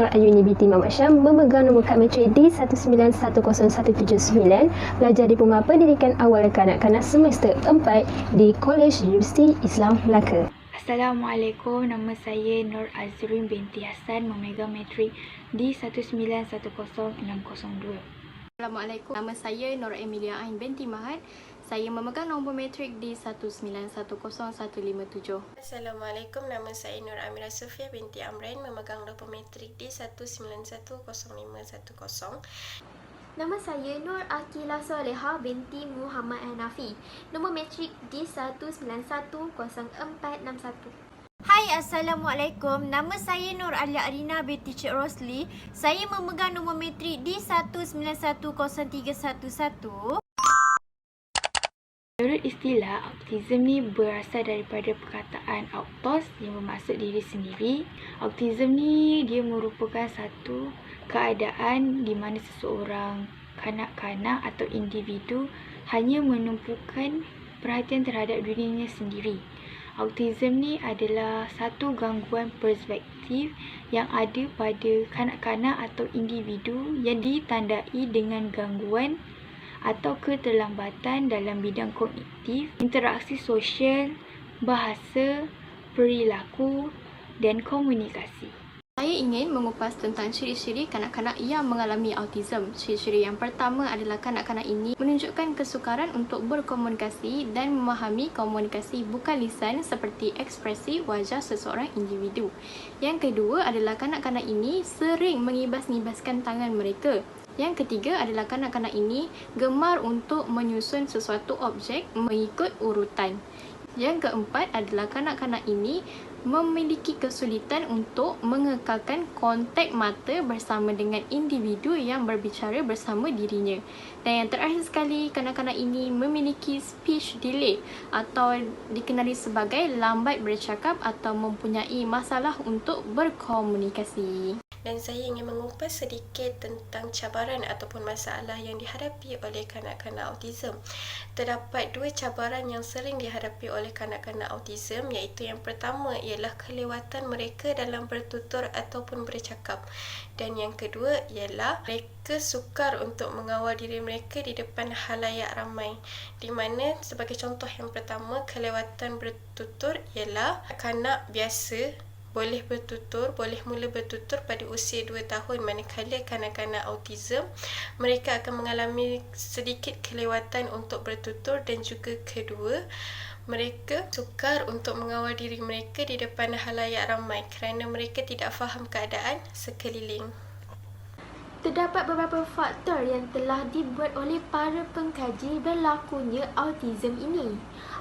Nur Ayuni binti Muhammad Syam memegang nombor kad matrik D1910179, pelajar Diploma Pendidikan Awal Kanak-kanak semester 4 di Kolej Universiti Islam Melaka. Assalamualaikum, nama saya Nur Azrin binti Hassan memegang matrik D1910602. Assalamualaikum, nama saya Nur Emilia Ain binti Mahad. Saya memegang nombor matrik D1910157. Assalamualaikum, nama saya Nur Amira Sofia binti Amran memegang nombor matrik D1910510. Nama saya Nur Akila Soleha binti Muhammad Hanafi. Nombor matrik D1910461. Hai, Assalamualaikum. Nama saya Nur Alia Arina binti Cik Rosli. Saya memegang nombor matrik D1910311. Menurut istilah, autism ni berasal daripada perkataan autos yang bermaksud diri sendiri. Autism ni dia merupakan satu keadaan di mana seseorang kanak-kanak atau individu hanya menumpukan perhatian terhadap dirinya sendiri. Autism ni adalah satu gangguan perspektif yang ada pada kanak-kanak atau individu yang ditandai dengan gangguan atau keterlambatan dalam bidang kognitif, interaksi sosial, bahasa, perilaku dan komunikasi. Saya ingin mengupas tentang ciri-ciri kanak-kanak yang mengalami autism. Ciri-ciri yang pertama adalah kanak-kanak ini menunjukkan kesukaran untuk berkomunikasi dan memahami komunikasi bukan lisan seperti ekspresi wajah seseorang individu. Yang kedua adalah kanak-kanak ini sering mengibas-ngibaskan tangan mereka. Yang ketiga adalah kanak-kanak ini gemar untuk menyusun sesuatu objek mengikut urutan. Yang keempat adalah kanak-kanak ini memiliki kesulitan untuk mengekalkan kontak mata bersama dengan individu yang berbicara bersama dirinya. Dan yang terakhir sekali, kanak-kanak ini memiliki speech delay atau dikenali sebagai lambat bercakap atau mempunyai masalah untuk berkomunikasi. Dan saya ingin mengupas sedikit tentang cabaran ataupun masalah yang dihadapi oleh kanak-kanak autism. Terdapat dua cabaran yang sering dihadapi oleh kanak-kanak autism, iaitu yang pertama ialah kelewatan mereka dalam bertutur ataupun bercakap. Dan yang kedua ialah mereka sukar untuk mengawal diri mereka di depan khalayak ramai. Di mana sebagai contoh yang pertama, kelewatan bertutur ialah kanak biasa boleh mula bertutur pada usia 2 tahun, manakala kanak-kanak autism mereka akan mengalami sedikit kelewatan untuk bertutur, dan juga kedua, mereka sukar untuk mengawal diri mereka di depan khalayak ramai kerana mereka tidak faham keadaan sekeliling. Terdapat beberapa faktor yang telah dibuat oleh para pengkaji berlakunya autism ini.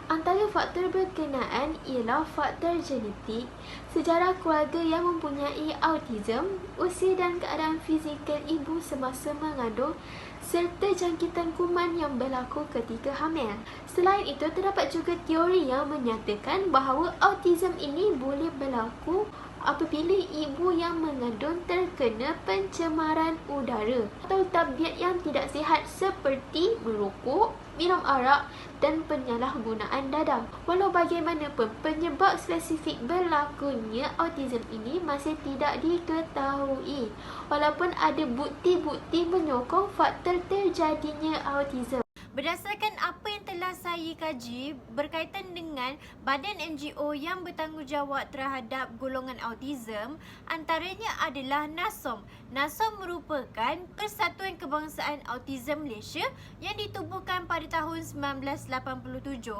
Antara faktor berkenaan ialah faktor genetik, sejarah keluarga yang mempunyai autism, usia dan keadaan fizikal ibu semasa mengandung, serta jangkitan kuman yang berlaku ketika hamil. Selain itu, terdapat juga teori yang menyatakan bahawa autism ini boleh berlaku apabila ibu yang mengandung terkena pencemaran udara atau tabiat yang tidak sihat seperti merokok, minum arak dan penyalahgunaan dadah. Walau bagaimanapun, penyebab spesifik berlakunya autism ini masih tidak diketahui, walaupun ada bukti-bukti menyokong faktor terjadinya autism. Berdasarkan apa yang telah saya kaji berkaitan dengan badan NGO yang bertanggungjawab terhadap golongan autism, antaranya adalah NASOM. NASOM merupakan Persatuan Kebangsaan Autism Malaysia yang ditubuhkan pada tahun 1987.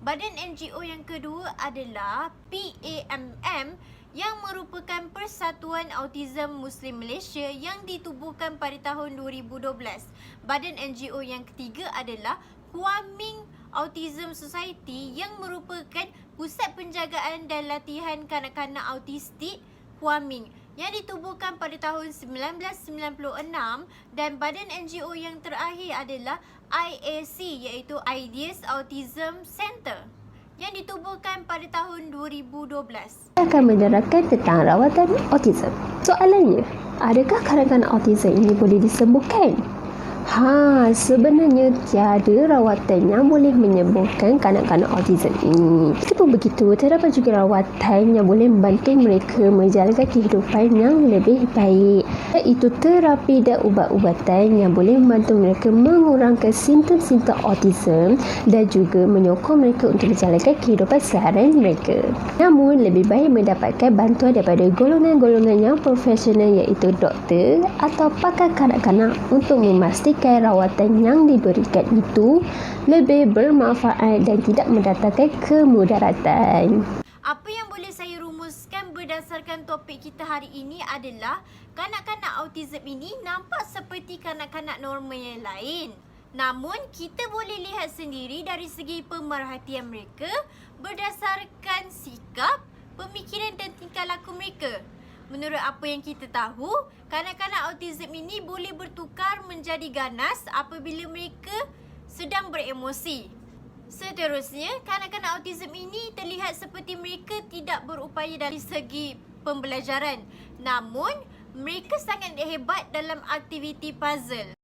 Badan NGO yang kedua adalah PAMM yang merupakan Persatuan Autism Muslim Malaysia yang ditubuhkan pada tahun 2012. Badan NGO yang ketiga adalah Huaming Autism Society yang merupakan Pusat Penjagaan dan Latihan Kanak-kanak Autistik Huaming yang ditubuhkan pada tahun 1996, dan badan NGO yang terakhir adalah IAC iaitu Ideas Autism Center yang ditubuhkan pada tahun 2012. Akan menerangkan tentang rawatan autism. Soalannya, adakah kanak-kanak autism ini boleh disembuhkan? Sebenarnya tiada rawatan yang boleh menyembuhkan kanak-kanak autism ini. Meskipun begitu, terdapat juga rawatan yang boleh membantu mereka menjalankan kehidupan yang lebih baik, iaitu terapi dan ubat-ubatan yang boleh membantu mereka mengurangkan simptom-simptom autism dan juga menyokong mereka untuk menjalankan kehidupan seharian mereka. Namun, lebih baik mendapatkan bantuan daripada golongan-golongan yang profesional, iaitu doktor atau pakar kanak-kanak untuk memastikan rawatan yang diberikan itu lebih bermanfaat dan tidak mendatangkan kemudaratan. Apa yang boleh saya rumuskan berdasarkan topik kita hari ini adalah kanak-kanak autism ini nampak seperti kanak-kanak normal yang lain. Namun, kita boleh lihat sendiri dari segi pemerhatian mereka berdasarkan sikap, pemikiran dan tingkah laku mereka. Menurut apa yang kita tahu, kanak-kanak autism ini boleh bertukar menjadi ganas apabila mereka sedang beremosi. Seterusnya, kanak-kanak autism ini terlihat seperti mereka tidak berupaya dari segi pembelajaran. Namun, mereka sangat hebat dalam aktiviti puzzle.